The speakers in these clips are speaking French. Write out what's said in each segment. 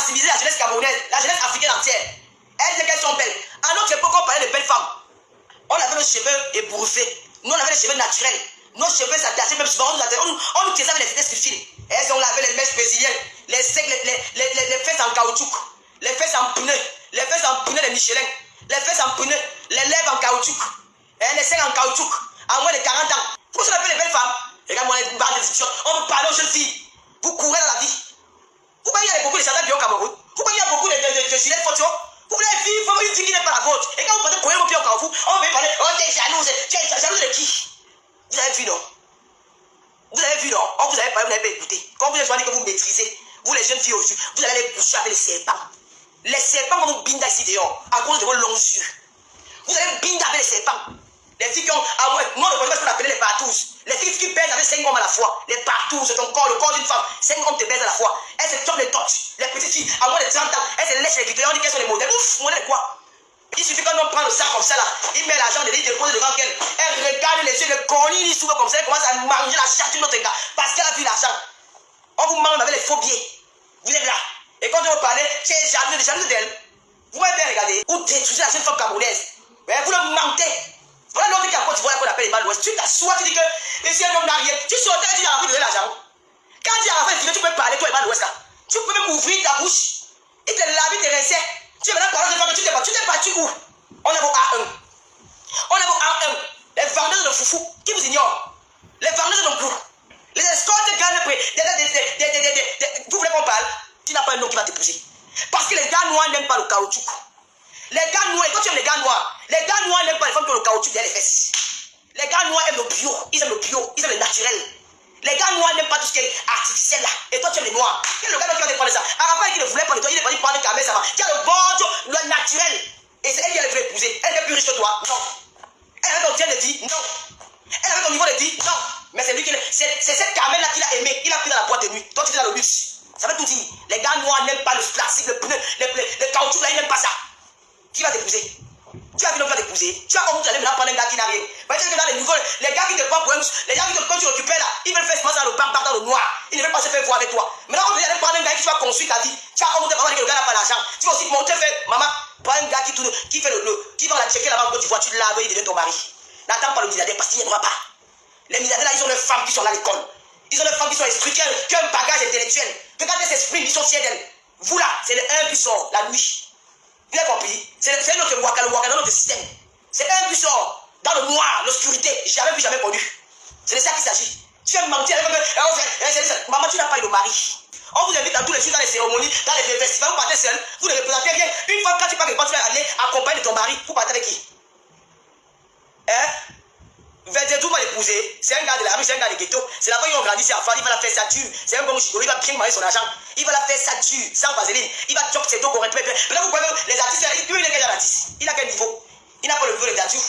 sensibiliser la jeunesse camerounaise, la jeunesse africaine entière. Elles disent qu'elles sont belles. À notre époque, on parlait de belles femmes. On avait nos cheveux ébouriffés. Nous, on avait les cheveux naturels. Nos cheveux s'attachaient même souvent. On nous tissait avec les vitesses du fil. Elles ont lavé les mèches brésiliennes, les fesses en caoutchouc, les fesses en pneus, les fesses en pneus de Michelin, les fesses en pneus, les lèvres en caoutchouc, les seins en caoutchouc, à moins de 40 ans. Pourquoi ça appelle les belles femmes? Regarde-moi les barres de discussion. On veut parler aux jeunes filles. Vous courez dans la vie. Pourquoi il y a beaucoup de chanteurs au Cameroun? Pourquoi il y a beaucoup de gilets photo? Vous voulez une fille qui n'est pas la vôtre. Et quand vous partez courir au pied au Carrefour, on veut parler, oh t'es jalouse. Tu es jalouse de qui? Vous avez vu non? Vous avez vu non? Oh, vous avez parlé, vous n'avez pas écouté. Quand vous avez choisi que vous maîtrisez, vous les jeunes filles aussi, vous allez les coucher avec les serpents. Les serpents vont vous binder ici dehors à cause de vos longs yeux. Vous allez binder avec les serpents. Les filles qui ont, moi le problème, ce qu'on appelle les partous. Les filles qui baisent avec 5 hommes à la fois. Les partous, c'est ton corps, le corps d'une femme. 5 hommes te baisent à la fois. Elles se chopent les torches. Les petites filles, à moins de 30 ans, elles se lèchent les vidéos, on dit qu'elles sont les modèles. Ouf, modèle quoi? Il suffit qu'un homme prend le sac comme ça là, il met l'argent, il dépose devant qu'elle. Elle regarde les yeux, le corps, il s'ouvre comme ça, elle commence à manger la chatte de notre gars. Parce qu'elle a vu l'argent. On vous mange avec les faux billets. Vous êtes là. Et quand on vous parlez, c'est jaloux d'elle. Vous m'avez bien regardé. Vous détruisez la jeune femme camerounaise. Mais vous le mentez. Voilà l'autre qui a Côte d'Ivoire qu'on appelle les mal ouest. Tu t'assois, tu dis que si un homme n'a rien, tu sortais, tu dis à la de l'argent. Quand tu as fait, tu peux parler, toi, les mal ouest là. Tu peux même ouvrir ta bouche. Il te lave, il te resserre. Tu es maintenant parlant de femme, tu t'es battu où? On est au A1. On est au A1. Les vendeurs de foufou, qui vous ignorent? Les vendeurs de goût. Les escortes gagnent le prix. Vous voulez qu'on parle? Tu n'as pas un nom qui va t'épouser. Parce que les gars noirs n'aiment pas le caoutchouc. Les gars noirs, quand tu aimes les gars noirs n'aiment pas les femmes qui ont le caoutchouc derrière les fesses. Les gars noirs aiment le bio, ils aiment le naturel. Les gars noirs n'aiment pas tout ce qui est artificiel là. Et toi tu aimes les noirs. Quel est le gars qui va te prendre ça? Arafat qui ne voulait pas de toi, il est parti prendre Kamel Sama. Qui a le bon, le naturel. Et c'est elle qui allait épouser. Elle est plus riche que toi. Non. Elle avait ton dieu de vie. Non. Elle avait ton niveau de vie. Non. Mais c'est lui qui c'est cette Kamel là qu'il a aimé. Il a pris dans la boîte de nuit. Toi tu es dans le luxe. Ça veut tout dire. Les gars noirs n'aiment pas le plastique, le pneu, le caoutchouc là, ils n'aiment pas ça. Qui va t'épouser? Tu as vu l'homme qui va t'épouser? Tu as honte d'aller maintenant prendre un gars qui n'a rien. Mais tu sais que dans les nouveaux, les gars qui te prennent pour un, les gars qui te quand tu récupères là, ils veulent faire ce dans le banc, dans le noir. Ils ne veulent pas se faire voir avec toi. Maintenant, quand tu aller prendre un gars qui va construire ta vie, tu as honte de voir que le gars n'a pas d'argent. Tu vas aussi montrer, maman, prends un gars qui fait qui va la checker là-bas quand tu vois, tu laves, il devient ton mari. N'attends pas le milliardaire parce qu'il n'y en aura pas. Les milliardaires là, ils ont leurs femmes qui sont là à l'école. Ils ont leurs femmes qui sont instruites, qui ont un bagage intellectuel. Regardez ces esprits, ils sont fiers d'elles. Vous là, c'est le 1 qui sort la nuit. Vous avez compris? C'est notre waka, le waka dans notre système. C'est un qui sort dans le noir, l'obscurité, jamais vu, jamais connu. C'est de ça qu'il s'agit. Tu aimes mentir avec maman, tu n'as pas eu de mari. On vous invite dans tous les jours, dans les cérémonies, dans les festivals, vous partez seul, vous ne représentez rien. Une fois quand tu pars, tu vas aller accompagner de ton mari, vous partez avec qui? Hein? Vededou m'a épousé, c'est un gars de la rue, c'est un gars de ghetto. C'est là-bas qu'ils ont grandi, c'est à il va la faire ça dure. C'est un bon chigolo, il va bien marier son argent. Il va la faire ça dure, sans vaseline. Il va choper ses dos correctement. Maintenant, vous voyez, les artistes, lui, il est quel artiste? Il a quel niveau? Il n'a pas le niveau de Dadju.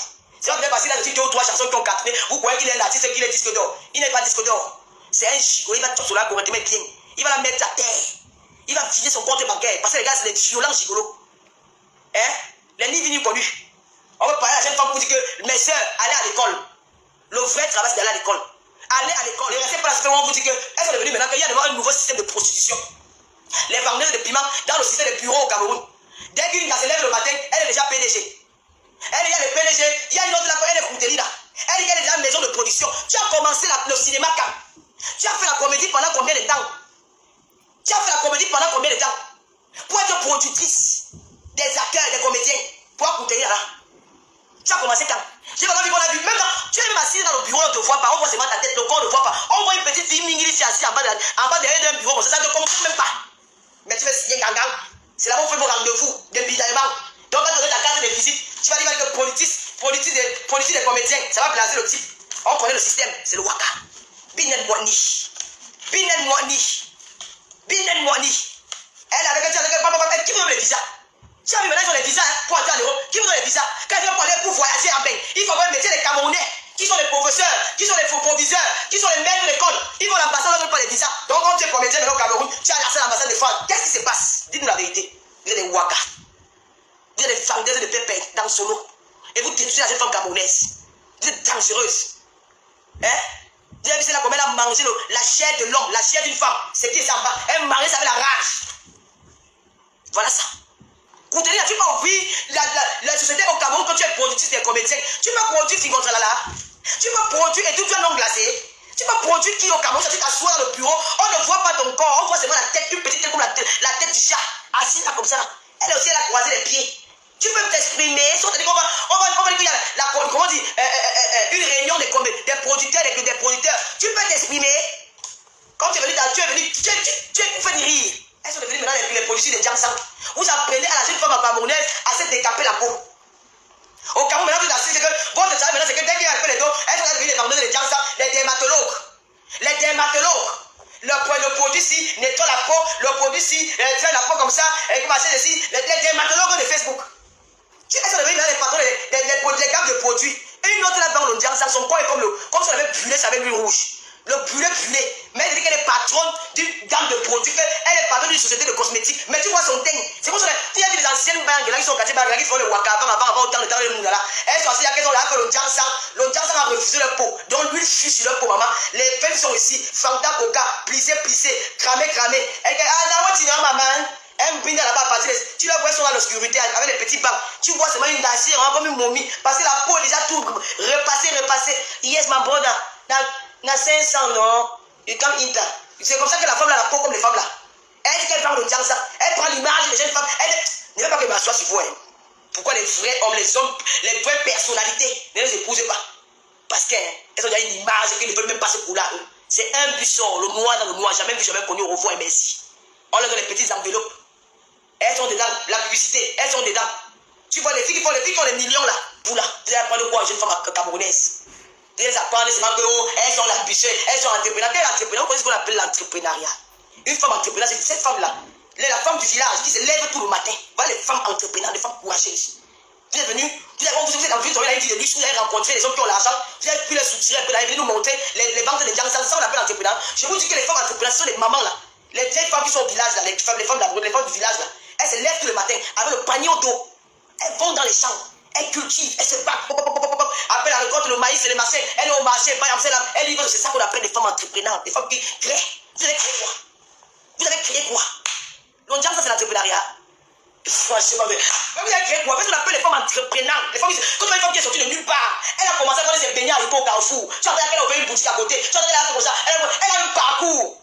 C'est vrai parce qu'il a 2 ou 3 chansons qui ont cartonné. Vous croyez qu'il est un artiste qu'il est disque d'or? Il n'est pas disque d'or. C'est un chigolo, il va choper cela correctement bien. Il va la mettre à terre. Il va vider son compte bancaire. Parce que les gars, c'est des violents gigolos. Hein? Les nids venus connus. On va parler à la jeune femme pour dire que mes soeurs, allez à l'école. Le vrai travail, c'est d'aller à l'école. Allez à l'école. Et restez pas là, on vous dit qu'elles sont devenues maintenant qu'il y a un nouveau système de prostitution. Les vendeuses de piment dans le système de bureau au Cameroun. Dès qu'une gars se lève le matin, elle est déjà PDG. Elle, il y a le PDG, il y a une autre là, elle est Koutelina. Elle, il y a déjà une maison de production. Tu as commencé le cinéma quand? Tu as fait la comédie pendant combien de temps? Tu as fait la comédie pendant combien de temps? Pour être productrice des acteurs, des comédiens, pour Koutelina là. Tu as commencé quand? J'ai pas vu qu'on a vu. Même quand tu es même assis dans le bureau, on ne te voit pas. On voit seulement ta tête, le corps ne voit pas. On voit une petite fille mingili ici assise en bas derrière d'un bureau. Comme ça ne te comprend même pas. Mais tu veux signer gangang. C'est là où on fait vos rendez-vous de bidaillement. Donc quand tu aurais ta carte de visite, tu vas dire que politique des comédiens, ça va placer le type. On connaît le système, c'est le waka. Binen Mwani. Binen Mwani. Binen Mwani. Elle avec un qui vous donne les visas? Tu as vu maintenant, ils ont les visas pour entrer en Europe. Qui vous donne les visas? Quand ils vont parler pour voyager en bain, il faut avoir métier des Camerounais, qui sont les professeurs, qui sont les proviseurs, qui sont les maîtres d'école. Ils vont l'ambassade, on ne veut pas les visas. Donc, quand tu es comédien maintenant au Cameroun, tu as lancé l'ambassade de France. Qu'est-ce qui se passe? Dites-nous la vérité. Vous êtes des waka. Vous êtes des vendeuses de pépins dans le solo. Et vous détruisez la jeune femme camerounaise. Vous êtes dangereuse. Hein? Vous avez vu celle-là, comment elle a mangé la chair de l'homme, la chair d'une femme. C'est qui ça va? Elle marie, ça fait la rage. Voilà ça. Kounteli, tu peux ouvrir la société au Cameroun quand tu es productrice des comédiens. Tu peux produire Figontralala. Tu peux produire et tout un non glacé. Tu peux produire qui au Cameroun, tu t'assois dans le bureau, on ne voit pas ton corps, on voit seulement la tête, une petite comme la tête du chat, assise là comme ça. Elle aussi, elle a croisé les pieds. Tu peux t'exprimer, on va dire qu'il y a comment dire, une réunion des producteurs, des producteurs. Tu peux t'exprimer. Quand tu es venu, tu fais du rire. Elles sont devenues maintenant les producteurs des Jiangsan. Vous apprenez à la jeune femme camerounaise à se décaper la peau. Au Cameroun, maintenant, vous assistez que votre travail maintenant, c'est que dès qu'il y a un peu les dos, elles sont devenues les vendeuses des Jiangsan, les dermatologues. Les dermatologues. Le produit ici nettoie la peau, le produit ici fait la peau comme ça, et comment c'est ici, les dermatologues de Facebook. Elles sont devenues les patrons des gammes de produits. Et une autre là-bas, le Jiangsan, son corps est comme si on avait brûlé ça avec l'huile rouge. Le brûlé. Mais elle dit qu'elle est patronne d'une gamme de produits, elle est patronne d'une société de cosmétiques. Mais tu vois son teint. C'est pour ça que tu as vu les anciennes banques qui sont cassées par qui font le waka avant autant de temps de Mounala. Elles sont assises à qu'elles ont là que le Jiangsan a refusé leur peau. Donc l'huile fut sur leur peau, maman. Les femmes sont ici. Fanta, coca, plissé, cramé. Elle dit, ah non, tu n'as maman. Elle brinde là-bas à partir de... Tu la vois, elles sont dans l'obscurité avec des petits bancs. Tu vois seulement une dacier, comme une momie. Parce que la peau est déjà tout repassée. Yes, my brother. Dans 500, non. You come in. C'est comme ça que la femme a la peau comme les femmes là. Elle dit qu'elle parle de Jiangsan. Elle prend l'image des jeunes femmes. Elle ne veut pas que je m'assoie sur vous. Hein. Pourquoi les vrais hommes, les vraies personnalités ne les épousent pas? Parce qu'elles ont déjà une image qu'ils ne veulent même pas se couler à eux. C'est un buisson, le noir dans le noir. Jamais vu, jamais connu, au revoir et merci. On leur donne les petites enveloppes. Elles sont dedans, la publicité, elles sont dedans. Tu vois les filles qui ont les millions là. Pour là, vous allez apprendre quoi, jeune femme camerounaise? Vous allez apprendre seulement que elles sont ambitieuses, elles sont entrepreneurs. Quel entrepreneur? Vous connaissez ce qu'on appelle l'entrepreneuriat. Une femme entrepreneur, c'est cette femme là. La femme du village qui se lève tout le matin. Voilà les femmes entrepreneurs, les femmes courageuses. Vous êtes venus, vous êtes envie de tomber la vie de luxe, vous avez rencontré les hommes qui ont l'argent, vous avez pu les soutirer, vous avez nous montrer les banques de Jiangsan, ça on appelle entrepreneur. Je vous dis que les femmes entrepreneurs sont les mamans là. Les vieilles femmes qui sont au village là, les femmes du village là. Elles se lèvent tout le matin avec le panier au dos. Elles vont dans les champs. Elles cultivent. Elles se battent. Après la récolte, le maïs et les marchés. Elle est au marché. Elle livre. C'est ça qu'on appelle des femmes entrepreneurs. Des femmes qui créent. Vous avez créé quoi? Vous avez créé quoi? Donc, ça, c'est l'entrepreneuriat. Franchement, mais vous avez créé quoi? Parce qu'on appelle les femmes entrepreneurs. Les femmes, quand on a une femme qui est sortie de nulle part, elle a commencé à faire ses beignets à l'époque au Carrefour. Tu as regardé qu'elle a ouvert une boutique à côté. Tu as regardé qu'elle a fait comme ça. Elle a un parcours.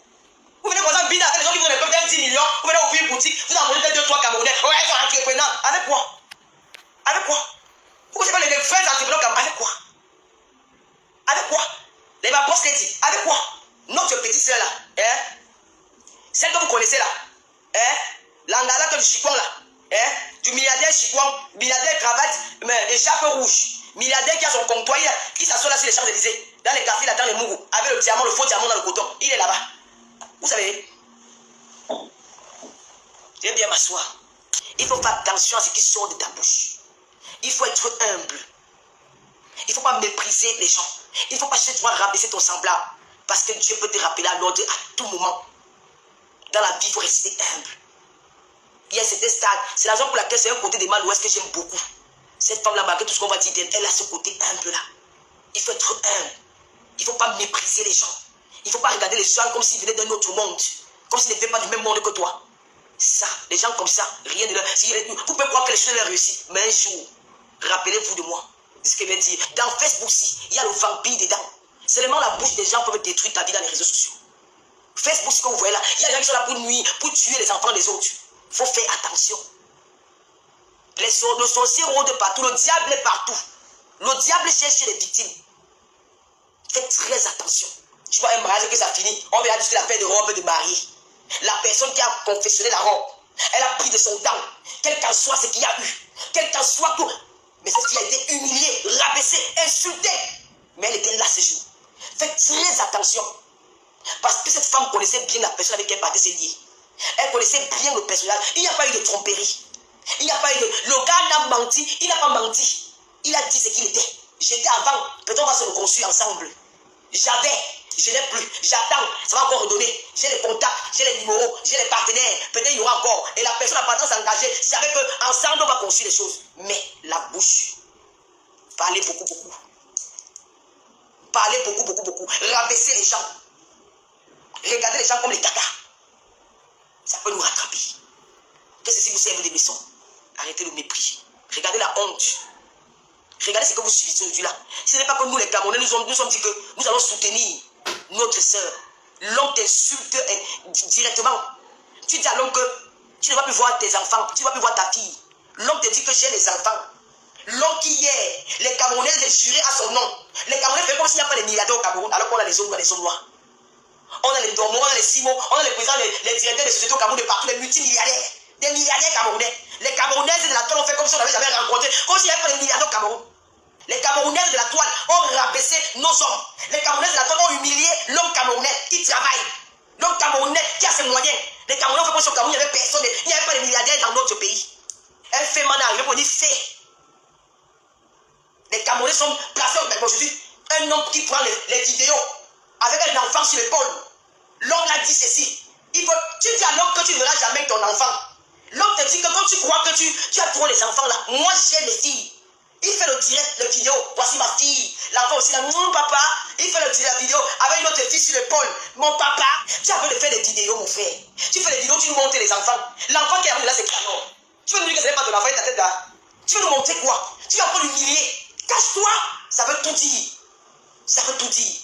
Vous venez comme ça, bide avec les gens qui vous donnent peut-être 10 millions, vous venez ouvrir une boutique, vous en mangez 2-3 Camerounais. Ouais, ils sont entrepreneurs. Avec quoi? Avec quoi? Pourquoi c'est pas les vrais entrepreneurs comme avec quoi? Avec quoi? Les boss les dit. Avec quoi? Notre petite soeur là, hein? Celle que vous connaissez là, hein? L'angala que du chicon là, hein? Du milliardaire chicon, milliardaire cravate, écharpe rouge, milliardaire qui a son comptoir, qui s'assoit là sur les Champs-Élysées, dans les cafés là, dans les mougous, avec le diamant, le faux diamant dans le coton. Il est là-bas. Vous savez, j'aime bien m'asseoir. Il faut faire attention à ce qui sort de ta bouche. Il faut être humble. Il ne faut pas mépriser les gens. Il ne faut pas chercher à rabaisser ton semblable. Parce que Dieu peut te rappeler à l'ordre à tout moment. Dans la vie, il faut rester humble. Il y a certains stades. C'est la raison pour laquelle c'est un côté des Mal-Ouest que j'aime beaucoup. Cette femme-là, malgré tout ce qu'on va dire d'elle, elle a ce côté humble-là. Il faut être humble. Il ne faut pas mépriser les gens. Il ne faut pas regarder les gens comme s'ils venaient d'un autre monde. Comme s'ils ne venaient pas du même monde que toi. Ça, les gens comme ça, rien de leur... Vous pouvez croire que les choses leur réussissent. Mais un jour, rappelez-vous de moi. C'est ce qu'elle vient de dire. Dans Facebook, il y a le vampire dedans. Seulement la bouche des gens peut détruire ta vie dans les réseaux sociaux. Facebook, ce que vous voyez là, il y a des gens qui sont là pour nuire, pour tuer les enfants des autres. Il faut faire attention. Le sorcier rôde partout, le diable est partout. Le diable cherche les victimes. Faites très attention. Tu vois un mariage que ça finit, on verra juste la paire de robe de mariée. La personne qui a confectionné la robe, elle a pris de son temps, quel qu'en soit ce qu'il y a eu, quel qu'en soit tout. Mais cette fille a été humiliée, rabaissée, insultée. Mais elle était là ce jour. Faites très attention. Parce que cette femme connaissait bien la personne avec qui elle partait se lier. Elle connaissait bien le personnage. Il n'y a pas eu de tromperie. Il n'y a pas eu de... Le gars n'a menti, il n'a pas menti. Il a dit ce qu'il était. J'étais avant, peut-être on va se reconstruire ensemble. J'avais, je n'ai plus, j'attends, ça va encore redonner. J'ai les contacts, j'ai les numéros, j'ai les partenaires. Peut-être il y aura encore. Et la personne n'a pas tendance à s'engager. Savait qu'ensemble on va construire les choses. Mais la bouche, parlez beaucoup. Parlez beaucoup. Rabaisser les gens. Regardez les gens comme les caca. Ça peut nous rattraper. Que ceci vous sert maison. Arrêtez le mépris. Regardez la honte. Regardez ce que vous subissez aujourd'hui là. Ce n'est pas que nous les Camerounais, nous sommes dit que nous allons soutenir notre soeur. L'homme t'insulte directement. Tu dis à l'homme que tu ne vas plus voir tes enfants, tu ne vas plus voir ta fille. L'homme te dit que j'ai les enfants. L'homme qui hier, les Camerounais ont juré à son nom. Les Camerounais font comme s'il n'y a pas de milliardaires au Cameroun, alors qu'on a les hommes noirs. On a les Dormo, on a les Simo, on a les présidents, les directeurs de sociétés au Cameroun de partout, les multimilliardaires. Des milliardaires camerounais. Les Camerounaises de la toile ont fait comme si on n'avait jamais rencontré, comme s'il n'y avait pas de milliardaires au Cameroun. Les Camerounaises de la toile ont rabaissé nos hommes. Les Camerounaises de la toile ont humilié l'homme camerounais qui travaille. L'homme camerounais qui a ses moyens. Les Camerounais ont fait comme si au Cameroun il n'y avait personne, il n'y avait pas de milliardaires dans notre pays. Un fait maintenant arrivé pour dire fait. Les Camerounais sont placés aujourd'hui. Un homme qui prend les vidéos avec un enfant sur l'épaule. L'homme a dit ceci. Tu dis à l'homme que tu ne verras jamais ton enfant. L'homme te dit que quand tu crois que tu as trop les enfants là, moi j'ai mes filles. Il fait le direct, le vidéo. Voici ma fille. L'enfant aussi là, mon papa. Il fait la vidéo avec une autre fille sur l'épaule. Mon papa. Tu as besoin de faire des vidéos, mon frère. Tu fais des vidéos, tu nous montres les enfants. L'enfant qui est là, c'est canon. Tu veux nous dire que ce n'est pas ton enfant, il ta tête là. Tu veux nous montrer quoi? Tu vas pas l'humilier. Cache-toi. Ça veut tout dire. Ça veut tout dire.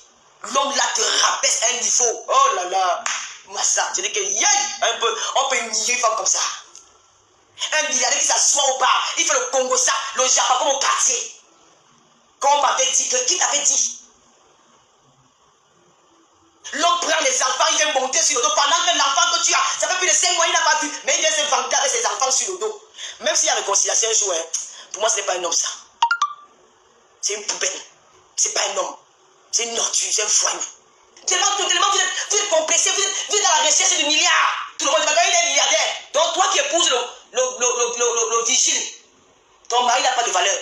L'homme là te rabaisse à un niveau. Oh là là. Massa. Je dis que un peu, on peut humilier une femme comme ça. Un milliardaire qui s'assoit au bar, il fait le Congo ça, le Japon comme au quartier. Comme on m'avait dit, qui t'avait dit? L'homme prend les enfants, il vient monter sur le dos pendant que l'enfant que tu as, ça fait plus de 5 mois, il n'a pas vu, mais il vient se vanter avec ses enfants sur le dos. Même s'il y a réconciliation un jour, pour moi ce n'est pas un homme ça. C'est une poubelle. C'est pas un homme. C'est une ordure, c'est un voyou. Tellement vous êtes complexé, vous êtes dans la recherche de milliards. Tout le monde va gagner des milliardaires. Donc toi qui épouses le vigile, ton mari n'a pas de valeur.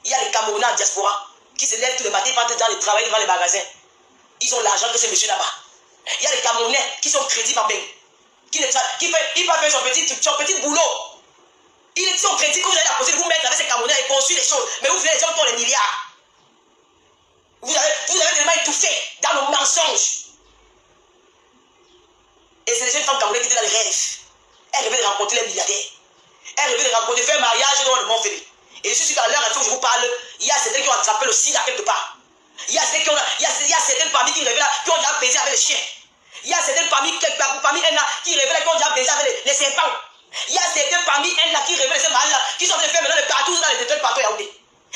Il y a les Camerounais en diaspora qui se lèvent tous les matins, partent dans le travail devant les magasins. Ils ont l'argent que ce monsieur là-bas. Il y a les Camerounais qui sont crédibles en bain. Il va faire son petit boulot. Ils sont crédibles que vous allez apposer de vous mettre avec ces Camerounais et construire des choses. Mais vous venez les gens qui ont les milliards. Vous avez tellement étouffé dans le mensonge. Et c'est les jeunes femmes camerounaises qui étaient dans les rêves. Elles rêvaient de rencontrer les milliardaires. Elles rêvaient de rencontrer, faire un mariage dans le monde fait. Et je suis sûr qu'à l'heure actuelle où je vous parle, il y a certains qui ont attrapé le sida quelque part. Il y a certains parmi qui rêvaient là, qui ont déjà baisé avec les chiens. Il y a certains parmi elles là, qui rêvaient là, qui ont déjà baisé avec les serpents. Il y a certains parmi elles là, qui rêvaient ces mariages là, qui sont en train de faire maintenant le partout dans les étoiles partout Yaoundé.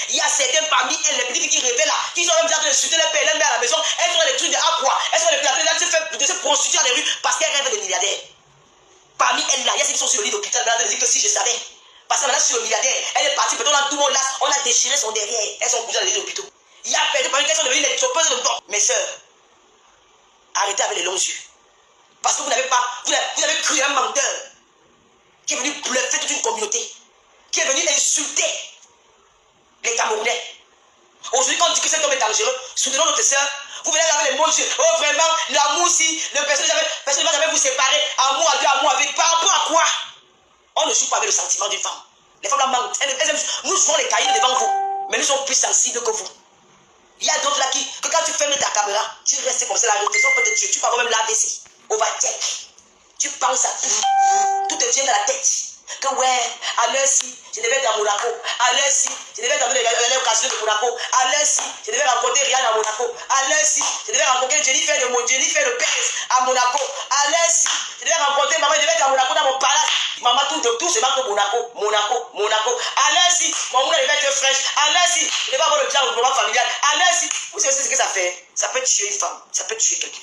Il y a certains parmi elles, les petites qui rêvaient là, qui sont même déjà en train de chuter les pères, les mères à la maison. Elles sont dans les trucs de aqua. Elles sont dans les plateaux, de se prostituer dans les rues parce qu'elles rêvent des milliardaires. Parmi elles là, il y a ceux qui sont sur le lit d'hôpital, elles disent que si je savais. Parce que maintenant sur le milliardaire, elle est partie, peut-être dans tout le monde là, on a déchiré son derrière. Elles sont couchées dans les lits d'hôpitaux. Il y a perdu parmi qu'elles sont devenues les choppeuses de temps. Mes soeurs, arrêtez avec les longs yeux. Parce que vous avez cru un menteur qui est venu bluffer toute une communauté, qui est venu insulter les Camerounais. Aujourd'hui, quand on dit que cet homme est dangereux, soutenons notre soeur, vous venez avec les mots yeux. Oh, vraiment, l'amour, si, personne ne va jamais vous séparer. Amour à deux, amour avec. Par rapport à quoi? On ne joue pas avec le sentiment d'une femme. Les femmes là mentent. Nous jouons les cahiers devant vous, mais nous sommes plus sensibles que vous. Il y a d'autres là que quand tu fermes ta caméra, tu restes comme ça, la réflexion peut te tuer. Tu peux avoir même l'AVC, overtake. Tu penses à tout. Tout te vient dans la tête. Que ouais, à l'heure ci, je devais être à Monaco. À l'heure ci, je devais être dans les occasions de Monaco. À l'heure ci, je devais rencontrer Rihanna à Monaco. À l'heure ci, je devais rencontrer Jennifer de Pérez à Monaco. À l'heure ci, je devais rencontrer maman, je devais être à Monaco dans mon palace. Maman, tout c'est marqué Monaco. À l'heure ci, mon monde devait être fraîche. À l'heure ci, je devais avoir le plan au programme familial. À l'heure ci, vous savez ce que ça fait? Ça peut tuer une femme, ça peut tuer quelqu'un.